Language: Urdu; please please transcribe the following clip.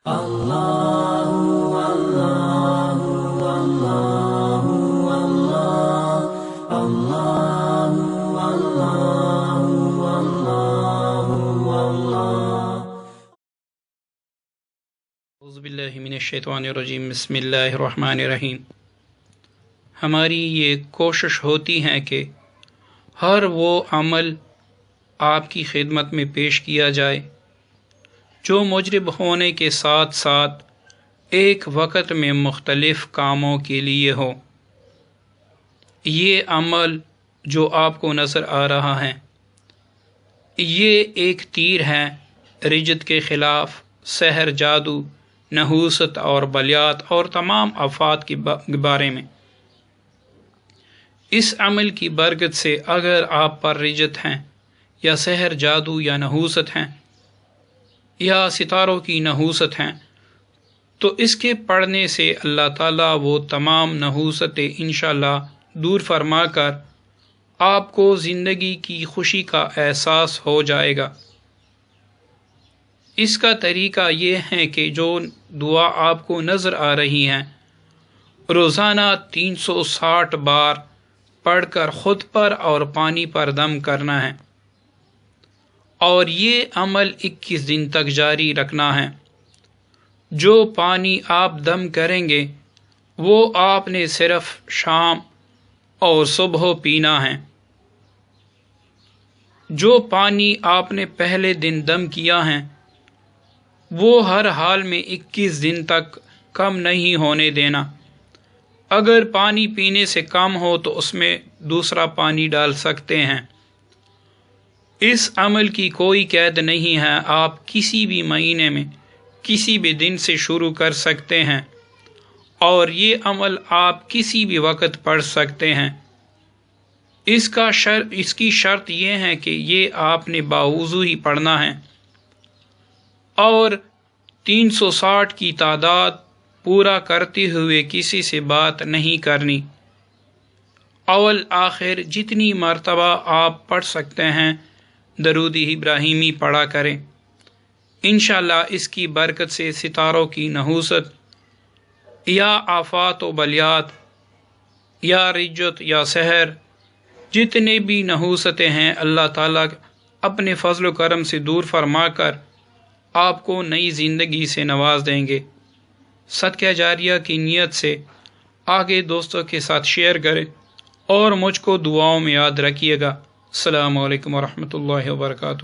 اعوذ باللہ من الشیطان الرجیم بسم اللہ الرحمن الرحیم۔ ہماری یہ کوشش ہوتی ہے کہ ہر وہ عمل آپ کی خدمت میں پیش کیا جائے جو مجرب ہونے کے ساتھ ساتھ ایک وقت میں مختلف کاموں کے لیے ہو۔ یہ عمل جو آپ کو نظر آ رہا ہے یہ ایک تیر ہے رجت کے خلاف، سحر، جادو، نحوست اور بلیات اور تمام آفات کے بارے میں۔ اس عمل کی برکت سے اگر آپ پر رجت ہیں یا سحر، جادو یا نحوست ہیں یا ستاروں کی نحوست ہیں تو اس کے پڑھنے سے اللہ تعالیٰ وہ تمام نحوستیں انشاءاللہ دور فرما کر آپ کو زندگی کی خوشی کا احساس ہو جائے گا۔ اس کا طریقہ یہ ہے کہ جو دعا آپ کو نظر آ رہی ہیں روزانہ 360 بار پڑھ کر خود پر اور پانی پر دم کرنا ہے، اور یہ عمل 21 دن تک جاری رکھنا ہے۔ جو پانی آپ دم کریں گے وہ آپ نے صرف شام اور صبح پینا ہے۔ جو پانی آپ نے پہلے دن دم کیا ہے وہ ہر حال میں 21 دن تک کم نہیں ہونے دینا۔ اگر پانی پینے سے کم ہو تو اس میں دوسرا پانی ڈال سکتے ہیں۔ اس عمل کی کوئی قید نہیں ہے، آپ کسی بھی مہینے میں کسی بھی دن سے شروع کر سکتے ہیں، اور یہ عمل آپ کسی بھی وقت پڑھ سکتے ہیں۔ اس کی شرط یہ ہے کہ یہ آپ نے باوضو ہی پڑھنا ہے اور 360 کی تعداد پورا کرتے ہوئے کسی سے بات نہیں کرنی۔ اول آخر جتنی مرتبہ آپ پڑھ سکتے ہیں درود ابراہیمی پڑھا کریں۔ انشاءاللہ اس کی برکت سے ستاروں کی نحوست یا آفات و بلیات یا رجت یا سحر، جتنے بھی نحوستیں ہیں اللہ تعالیٰ اپنے فضل و کرم سے دور فرما کر آپ کو نئی زندگی سے نواز دیں گے۔ صدقہ جاریہ کی نیت سے آگے دوستوں کے ساتھ شیئر کریں اور مجھ کو دعاؤں میں یاد رکھیے گا۔ السلام علیکم ورحمۃ اللہ وبرکاتہ۔